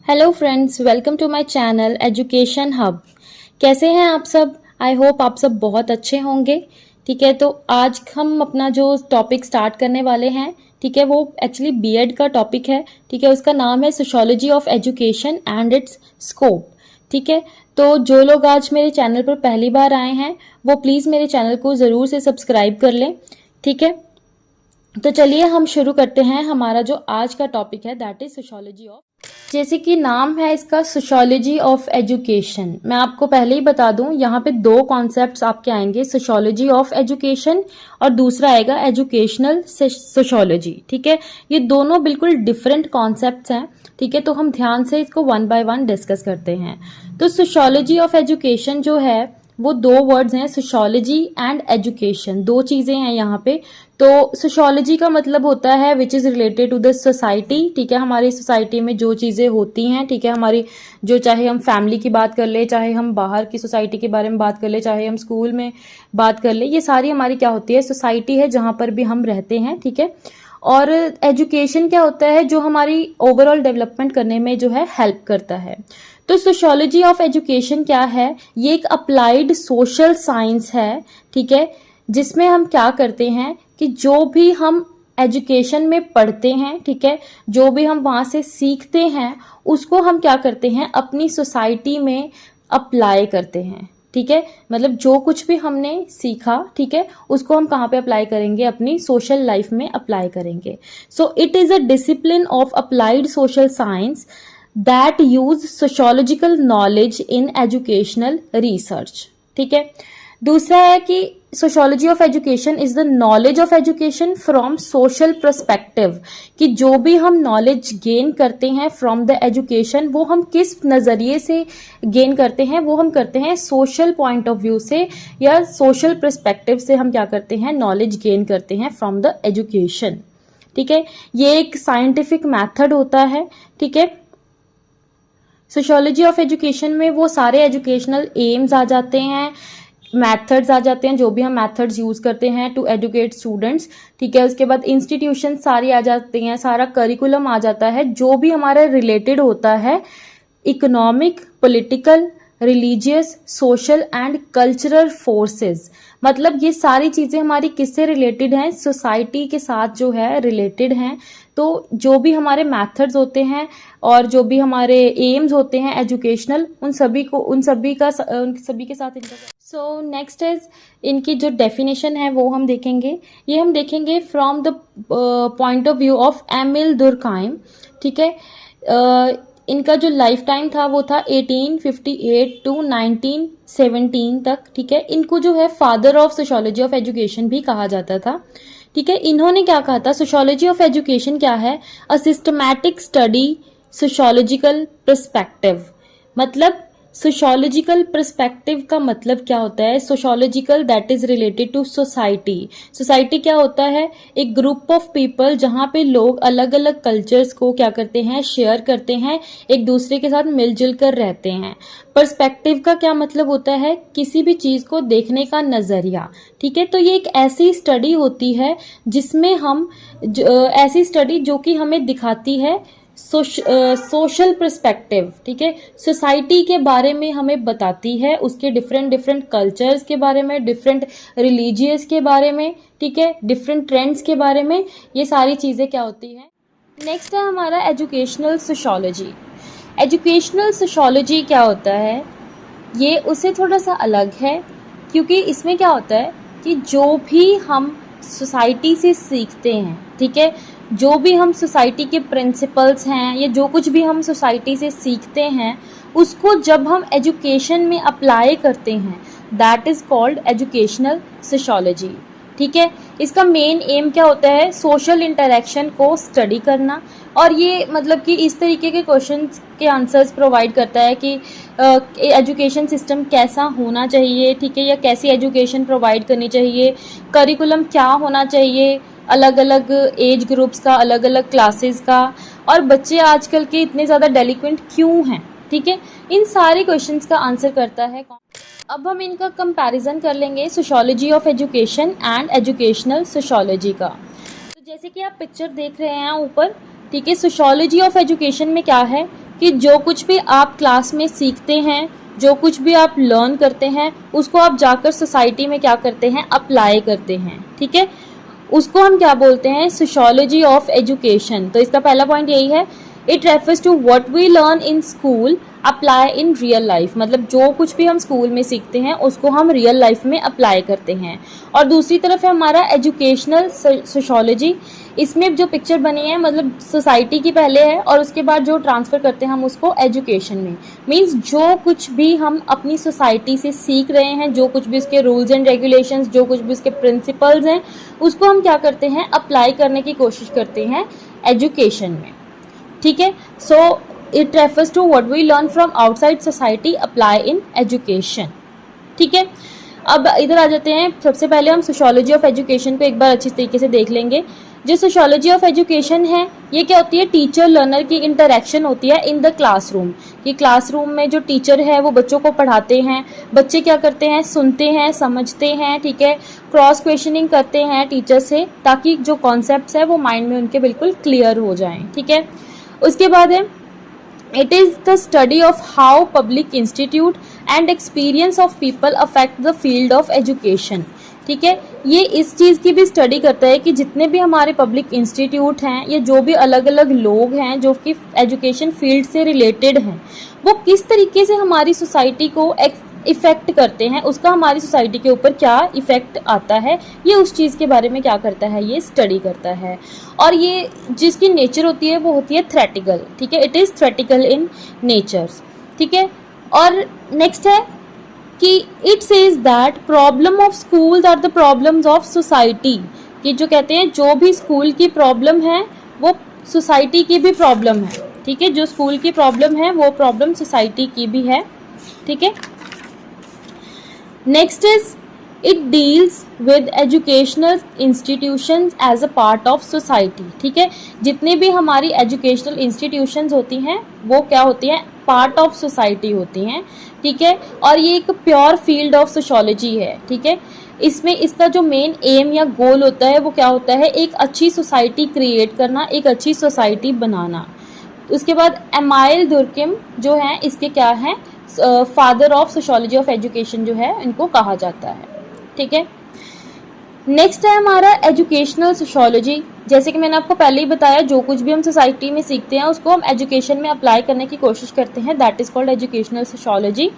Hello friends, welcome to my channel Education Hub. कैसे हैं आप सब? आई होप आप सब बहुत अच्छे होंगे। ठीक है, तो आज हम अपना जो टॉपिक स्टार्ट करने वाले हैं, ठीक है, वो एक्चुअली बीएड का टॉपिक है। ठीक है, उसका नाम है sociology of education and it's scope. ठीक है, तो जो लोग आज मेरे चैनल पर पहली बार आए हैं वो प्लीज़ मेरे चैनल को ज़रूर से सब्सक्राइब कर लें। ठीक है, तो चलिए हम शुरू करते हैं। हमारा जो आज का टॉपिक है दैट इज सोशियोलॉजी ऑफ, जैसे कि नाम है इसका सोशियोलॉजी ऑफ एजुकेशन। मैं आपको पहले ही बता दूं, यहाँ पे दो कॉन्सेप्ट्स आपके आएंगे, सोशियोलॉजी ऑफ एजुकेशन और दूसरा आएगा एजुकेशनल सोशियोलॉजी। ठीक है, ये दोनों बिल्कुल डिफरेंट कॉन्सेप्ट्स हैं। ठीक है, तो हम ध्यान से इसको वन बाय वन डिस्कस करते हैं। तो सोशियोलॉजी ऑफ एजुकेशन जो है वो दो वर्ड्स हैं, सोशियोलॉजी एंड एजुकेशन, दो चीजें हैं यहाँ पे। तो सोशियोलॉजी का मतलब होता है which is related to the society. ठीक है, हमारी सोसाइटी में जो चीजें होती हैं, ठीक है, हमारी जो, चाहे हम फैमिली की बात कर ले, चाहे हम बाहर की सोसाइटी के बारे में बात कर ले, चाहे हम स्कूल में बात कर ले, ये सारी हमारी क्या होती है, सोसाइटी है जहां पर भी हम रहते हैं। ठीक है, और एजुकेशन क्या होता है, जो हमारी ओवरऑल डेवलपमेंट करने में जो है हेल्प करता है। तो सोशियोलॉजी ऑफ एजुकेशन क्या है? ये एक अप्लाइड सोशल साइंस है। ठीक है, जिसमें हम क्या करते हैं कि जो भी हम एजुकेशन में पढ़ते हैं, ठीक है, जो भी हम वहां से सीखते हैं, उसको हम क्या करते हैं, अपनी सोसाइटी में अप्लाई करते हैं। ठीक है, मतलब जो कुछ भी हमने सीखा, ठीक है, उसको हम कहाँ पे अप्लाई करेंगे, अपनी सोशल लाइफ में अप्लाई करेंगे। So it is a discipline of applied social science that use sociological knowledge in educational research. ठीक है, दूसरा है कि sociology of education is the knowledge of education from social perspective, कि जो भी हम नॉलेज गेन करते हैं फ्रॉम द एजुकेशन, वो हम किस नजरिए से गेन करते हैं, वो हम करते हैं सोशल पॉइंट ऑफ व्यू से या सोशल पर्सपेक्टिव से हम क्या करते हैं, नॉलेज गेन करते हैं फ्रॉम द एजुकेशन। ठीक है, ये एक साइंटिफिक मैथड होता है। ठीक है, सोशियोलॉजी ऑफ एजुकेशन में वो सारे एजुकेशनल एम्स आ जाते हैं, मैथड्स आ जाते हैं, जो भी हम मैथड्स यूज करते हैं टू एजुकेट स्टूडेंट्स। ठीक है, उसके बाद इंस्टीट्यूशन सारी आ जाती हैं, सारा करिकुलम आ जाता है, जो भी हमारा रिलेटेड होता है economic, political, religious, social and cultural forces. मतलब ये सारी चीजें हमारी किससे रिलेटेड हैं, सोसाइटी के साथ जो है रिलेटेड हैं। तो जो भी हमारे मेथड्स होते हैं और जो भी हमारे एम्स होते हैं एजुकेशनल, उन सभी के साथ इनका। सो नेक्स्ट इज, इनकी जो डेफिनेशन है वो हम देखेंगे। ये हम देखेंगे from the point of view of Emile Durkheim. ठीक है, इनका जो लाइफ टाइम था वो था 1858 टू 1917 तक। ठीक है, इनको जो है father of sociology of education भी कहा जाता था। ठीक है, इन्होंने क्या कहा था, सोशियोलॉजी ऑफ एजुकेशन क्या है, a systematic study sociological perspective. मतलब सोशियोलॉजिकल पर्सपेक्टिव का मतलब क्या होता है, sociological that is related to society. Society क्या होता है, एक ग्रुप ऑफ पीपल जहां पे लोग अलग अलग कल्चर्स को क्या करते हैं, शेयर करते हैं, एक दूसरे के साथ मिलजुल कर रहते हैं। पर्सपेक्टिव का क्या मतलब होता है, किसी भी चीज को देखने का नजरिया। ठीक है, तो ये एक ऐसी स्टडी होती है जिसमें हम ऐसी स्टडी जो कि हमें दिखाती है सोशल पर्सपेक्टिव। ठीक है, सोसाइटी के बारे में हमें बताती है, उसके डिफरेंट डिफरेंट कल्चर्स के बारे में, डिफरेंट रिलीजियस के बारे में, ठीक है, डिफरेंट ट्रेंड्स के बारे में, ये सारी चीजें क्या होती हैं। नेक्स्ट है हमारा एजुकेशनल सोशियोलॉजी। एजुकेशनल सोशियोलॉजी क्या होता है, ये उससे थोड़ा सा अलग है, क्योंकि इसमें क्या होता है कि जो भी हम सोसाइटी से सीखते हैं, ठीक है, जो भी हम सोसाइटी के प्रिंसिपल्स हैं या जो कुछ भी हम सोसाइटी से सीखते हैं, उसको जब हम एजुकेशन में अप्लाई करते हैं, that is called educational sociology. ठीक है, इसका मेन एम क्या होता है, सोशल इंटरेक्शन को स्टडी करना। और ये मतलब कि इस तरीके के क्वेश्चन के आंसर्स प्रोवाइड करता है कि एजुकेशन सिस्टम कैसा होना चाहिए, ठीक है, या कैसी एजुकेशन प्रोवाइड करनी चाहिए, करिकुलम क्या होना चाहिए, अलग अलग एज ग्रुप्स का, अलग अलग क्लासेस का, और बच्चे आजकल के इतने ज़्यादा डेलिक्वेंट क्यों हैं। ठीक है, इन सारे क्वेश्चंस का आंसर करता है। अब हम इनका कंपैरिजन कर लेंगे, sociology of education and educational sociology का। तो जैसे कि आप पिक्चर देख रहे हैं ऊपर, ठीक है, सोशियोलॉजी ऑफ एजुकेशन में क्या है कि जो कुछ भी आप क्लास में सीखते हैं, जो कुछ भी आप लर्न करते हैं, उसको आप जाकर सोसाइटी में क्या करते हैं, अप्लाई करते हैं। ठीक है, उसको हम क्या बोलते हैं, सोशियोलॉजी ऑफ एजुकेशन। तो इसका पहला पॉइंट यही है, it refers to what we learn in school apply in real life. मतलब जो कुछ भी हम स्कूल में सीखते हैं उसको हम रियल लाइफ में अप्लाई करते हैं। और दूसरी तरफ है हमारा एजुकेशनल सोशियोलॉजी। इसमें जो पिक्चर बनी है मतलब सोसाइटी की पहले है और उसके बाद जो ट्रांसफ़र करते हैं हम उसको एजुकेशन में। मीन्स जो कुछ भी हम अपनी सोसाइटी से सीख रहे हैं, जो कुछ भी उसके रूल्स एंड रेगुलेशंस, जो कुछ भी उसके प्रिंसिपल्स हैं, उसको हम क्या करते हैं, अप्लाई करने की कोशिश करते हैं एजुकेशन में। ठीक है, so it refers to what we learn from outside society apply in education. ठीक है, अब इधर आ जाते हैं। सबसे पहले हम सोशियोलॉजी ऑफ एजुकेशन को एक बार अच्छी तरीके से देख लेंगे। जो सोशियोलॉजी ऑफ एजुकेशन है ये क्या होती है, टीचर लर्नर की इंटरेक्शन होती है इन द क्लासरूम। कि क्लासरूम में जो टीचर है वो बच्चों को पढ़ाते हैं, बच्चे क्या करते हैं, सुनते हैं, समझते हैं। ठीक है, क्रॉस क्वेश्चनिंग करते हैं टीचर से ताकि जो कॉन्सेप्ट्स है वो माइंड में उनके बिल्कुल क्लियर हो जाएं। ठीक है, उसके बाद है it is the study of how public institute and experience of people affect the field of education. ठीक है, ये इस चीज़ की भी स्टडी करता है कि जितने भी हमारे पब्लिक इंस्टीट्यूट हैं या जो भी अलग अलग लोग हैं जो कि एजुकेशन फील्ड से रिलेटेड हैं, वो किस तरीके से हमारी सोसाइटी को इफ़ेक्ट करते हैं, उसका हमारी सोसाइटी के ऊपर क्या इफ़ेक्ट आता है, ये उस चीज़ के बारे में क्या करता है, ये स्टडी करता है। और ये जिसकी नेचर होती है वो होती है थ्रेटिकल। ठीक है, it is theoretical in natures. ठीक है, और नेक्स्ट है कि it says that problem of schools are the problems of society. कि जो कहते हैं जो भी स्कूल की प्रॉब्लम है वो सोसाइटी की भी प्रॉब्लम है। ठीक है, जो स्कूल की प्रॉब्लम है वो प्रॉब्लम सोसाइटी की भी है। ठीक है, next is it deals with educational institutions as a part of society. ठीक है, जितने भी हमारी एजुकेशनल इंस्टीट्यूशंस होती हैं वो क्या होती हैं, पार्ट ऑफ सोसाइटी होती हैं। ठीक है, और ये एक प्योर फील्ड ऑफ सोशियोलॉजी है। ठीक है, इसमें इसका जो मेन एम या गोल होता है वो क्या होता है, एक अच्छी सोसाइटी क्रिएट करना, एक अच्छी सोसाइटी बनाना। उसके बाद एमाइल दुर्किम जो हैं इसके क्या हैं, father of sociology of education जो है इनको कहा जाता है। ठीक है, नेक्स्ट है हमारा एजुकेशनल सोशियोलॉजी। जैसे कि मैंने आपको पहले ही बताया, जो कुछ भी हम सोसाइटी में सीखते हैं उसको हम एजुकेशन में अप्लाई करने की कोशिश करते हैं, that is called educational sociology.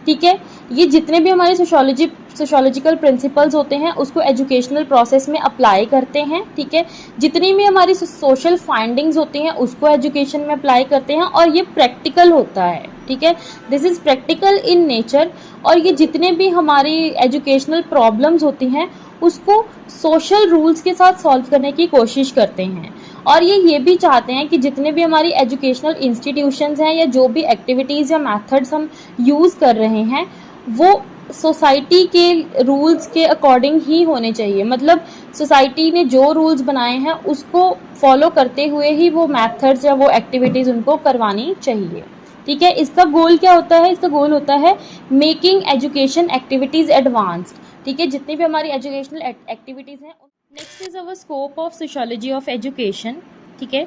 ठीक है, ये जितने भी हमारे सोशियोलॉजिकल प्रिंसिपल्स होते हैं उसको एजुकेशनल प्रोसेस में अप्लाई करते हैं। ठीक है, जितनी भी हमारी सोशल फाइंडिंग्स होती हैं उसको एजुकेशन में अप्लाई करते हैं और ये प्रैक्टिकल होता है। ठीक है, this is practical in nature. और ये जितने भी हमारी एजुकेशनल प्रॉब्लम्स होती हैं उसको सोशल रूल्स के साथ सॉल्व करने की कोशिश करते हैं। और ये भी चाहते हैं कि जितने भी हमारी एजुकेशनल इंस्टीट्यूशंस हैं या जो भी एक्टिविटीज़ या मेथड्स हम यूज़ कर रहे हैं वो सोसाइटी के रूल्स के अकॉर्डिंग ही होने चाहिए। मतलब सोसाइटी ने जो रूल्स बनाए हैं उसको फॉलो करते हुए ही वो मेथड्स या वो एक्टिविटीज़ उनको करवानी चाहिए। ठीक है, इसका गोल क्या होता है, इसका गोल होता है मेकिंग एजुकेशन एक्टिविटीज़ एडवांस्ड। ठीक है, जितनी भी हमारी एजुकेशनल एक्टिविटीज़ हैं। Next is our scope of sociology of education. ठीक है,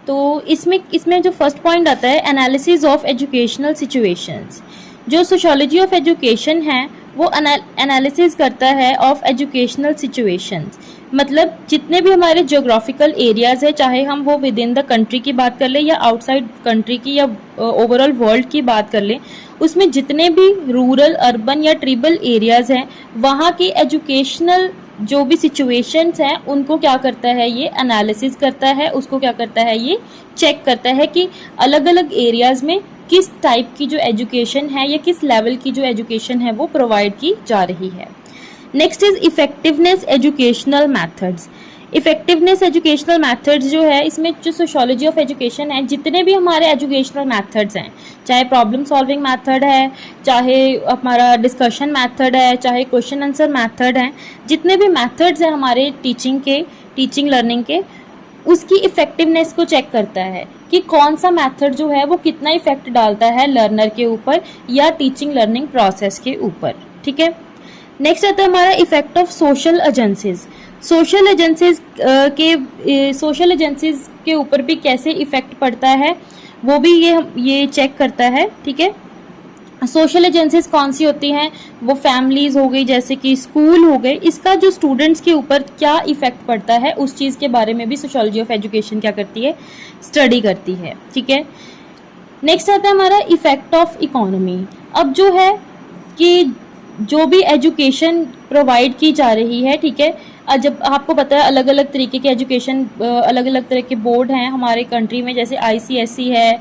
तो इसमें जो फर्स्ट पॉइंट आता है एनालिसिस ऑफ एजुकेशनल सिचुएशंस। जो सोशियोलॉजी ऑफ एजुकेशन है वो एनालिसिस करता है ऑफ एजुकेशनल सिचुएशंस। मतलब जितने भी हमारे ज्योग्राफिकल एरियाज़ है, चाहे हम वो विद इन द कंट्री की बात कर लें या आउटसाइड कंट्री की या ओवरऑल वर्ल्ड की बात कर लें, उसमें जितने भी रूरल, अर्बन या ट्राइबल एरियाज़ हैं वहाँ की एजुकेशनल जो भी सिचुएशंस हैं उनको क्या करता है, ये एनालिसिस करता है, उसको क्या करता है, ये चेक करता है कि अलग अलग एरियाज़ में किस टाइप की जो एजुकेशन है या किस लेवल की जो एजुकेशन है वो प्रोवाइड की जा रही है। Next is effectiveness educational methods. Effectiveness educational methods जो है, इसमें जो सोशियोलॉजी ऑफ एजुकेशन है, जितने भी हमारे एजुकेशनल मेथड्स हैं, चाहे प्रॉब्लम सॉल्विंग मेथड है, चाहे हमारा डिस्कशन मेथड है, चाहे क्वेश्चन आंसर मेथड है, जितने भी मेथड्स हैं हमारे टीचिंग लर्निंग के, उसकी इफेक्टिवनेस को चेक करता है कि कौन सा मेथड जो है वो कितना इफेक्ट डालता है लर्नर के ऊपर या टीचिंग लर्निंग प्रोसेस के ऊपर। ठीक है, नेक्स्ट आता है हमारा effect of social agencies. Social agencies के ऊपर भी कैसे इफेक्ट पड़ता है वो भी ये चेक करता है। ठीक है, सोशल एजेंसीज कौन सी होती हैं, वो फैमिलीज हो गई, जैसे कि स्कूल हो गए, इसका जो स्टूडेंट्स के ऊपर क्या इफेक्ट पड़ता है उस चीज़ के बारे में भी सोशियोलॉजी ऑफ एजुकेशन क्या करती है, स्टडी करती है। ठीक है, नेक्स्ट आता है हमारा इफेक्ट ऑफ इकोनॉमी। अब जो है कि जो भी एजुकेशन प्रोवाइड की जा रही है, ठीक है, जब आपको पता है अलग अलग तरीके के एजुकेशन, अलग अलग तरह के बोर्ड हैं हमारे कंट्री में, जैसे ICSE है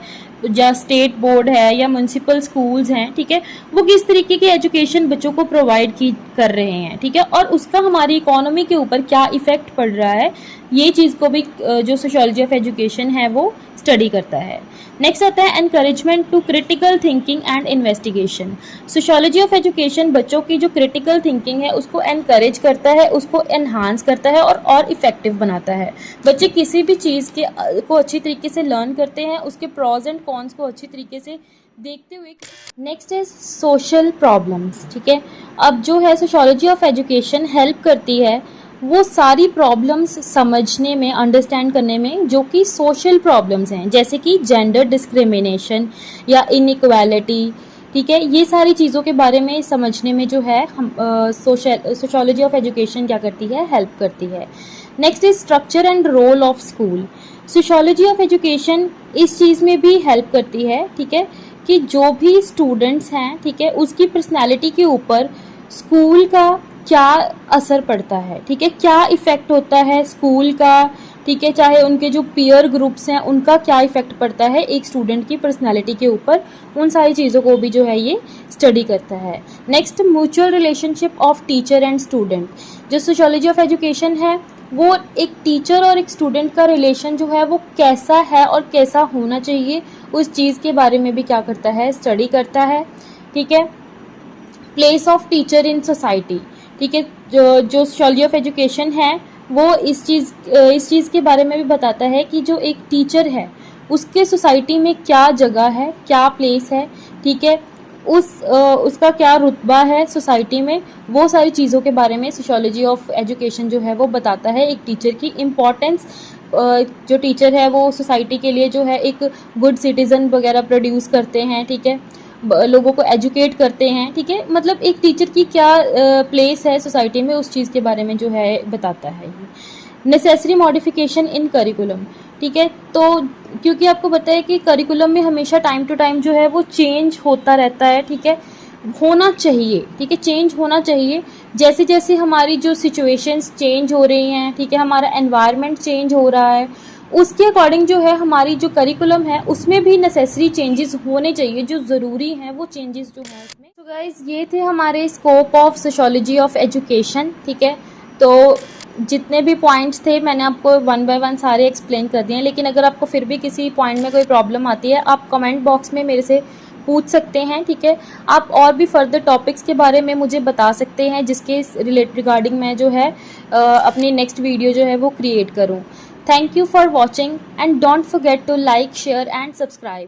या स्टेट बोर्ड है या म्यूनसिपल स्कूल्स हैं। ठीक है, वो किस तरीके की एजुकेशन बच्चों को प्रोवाइड की कर रहे हैं। ठीक है, और उसका हमारी इकोनॉमी के ऊपर क्या इफेक्ट पड़ रहा है, ये चीज़ को भी जो सोशियोलॉजी ऑफ एजुकेशन है वो स्टडी करता है। नेक्स्ट आता है encouragement to critical thinking and investigation. Sociology of education बच्चों की जो क्रिटिकल थिंकिंग है उसको एनकरेज करता है, उसको एनहांस करता है और इफेक्टिव बनाता है। बच्चे किसी भी चीज़ को अच्छी तरीके से लर्न करते हैं, उसके प्रॉज एंड कॉन्स को अच्छी तरीके से देखते हुए। Next is social problems. ठीक है, अब जो है सोशियोलॉजी ऑफ एजुकेशन हेल्प करती है वो सारी प्रॉब्लम्स समझने में, अंडरस्टैंड करने में, जो कि सोशल प्रॉब्लम्स हैं, जैसे कि जेंडर डिस्क्रिमिनेशन या इनइक्वालिटी। ठीक है, ये सारी चीज़ों के बारे में समझने में जो है हम सोशियोलॉजी ऑफ एजुकेशन क्या करती है, हेल्प करती है। Next is structure and role of school. Sociology of education इस चीज़ में भी हेल्प करती है। ठीक है, कि जो भी स्टूडेंट्स हैं, ठीक है, उसकी पर्सनैलिटी के ऊपर स्कूल का क्या असर पड़ता है। ठीक है, क्या इफ़ेक्ट होता है स्कूल का। ठीक है, चाहे उनके जो पीयर ग्रुप्स हैं उनका क्या इफ़ेक्ट पड़ता है एक स्टूडेंट की पर्सनालिटी के ऊपर, उन सारी चीज़ों को भी जो है ये स्टडी करता है। Next, mutual relationship of teacher and student. जो सोशियोलॉजी ऑफ एजुकेशन है वो एक टीचर और एक स्टूडेंट का रिलेशन जो है वो कैसा है और कैसा होना चाहिए, उस चीज़ के बारे में भी क्या करता है, स्टडी करता है। ठीक है, place of teacher in society. ठीक है, जो सोशियोलॉजी ऑफ एजुकेशन है वो इस चीज़ के बारे में भी बताता है कि जो एक टीचर है उसके सोसाइटी में क्या जगह है, क्या प्लेस है। ठीक है, उसका क्या रुतबा है सोसाइटी में, वो सारी चीज़ों के बारे में सोशियोलॉजी ऑफ एजुकेशन जो है वो बताता है। एक टीचर की इम्पॉर्टेंस, जो टीचर है वो सोसाइटी के लिए जो है एक गुड सिटीज़न वगैरह प्रोड्यूस करते हैं। ठीक है, लोगों को एजुकेट करते हैं। ठीक है, मतलब एक टीचर की क्या प्लेस है सोसाइटी में, उस चीज़ के बारे में जो है बताता है ये। Necessary modification in curriculum. ठीक है, तो क्योंकि आपको पता है कि करिकुलम में हमेशा टाइम टू टाइम जो है वो चेंज होता रहता है। ठीक है, होना चाहिए। ठीक है, चेंज होना चाहिए। जैसे जैसे हमारी जो सिचुएशंस चेंज हो रही हैं, ठीक है, हमारा एनवायरनमेंट चेंज हो रहा है, उसके अकॉर्डिंग जो है हमारी जो करिकुलम है उसमें भी नेसेसरी चेंजेस होने चाहिए, जो ज़रूरी हैं वो चेंजेस जो हैं उसमें। तो गाइज़ ये थे हमारे scope of sociology of education. ठीक है, तो जितने भी पॉइंट्स थे मैंने आपको 1 बाय 1 सारे एक्सप्लेन कर दिए हैं, लेकिन अगर आपको फिर भी किसी पॉइंट में कोई प्रॉब्लम आती है आप कमेंट बॉक्स में मेरे से पूछ सकते हैं। ठीक है, आप और भी फर्दर टॉपिक्स के बारे में मुझे बता सकते हैं जिसके रिगार्डिंग मैं जो है अपनी नेक्स्ट वीडियो जो है वो क्रिएट करूँ। Thank you for watching and don't forget to like, share and subscribe.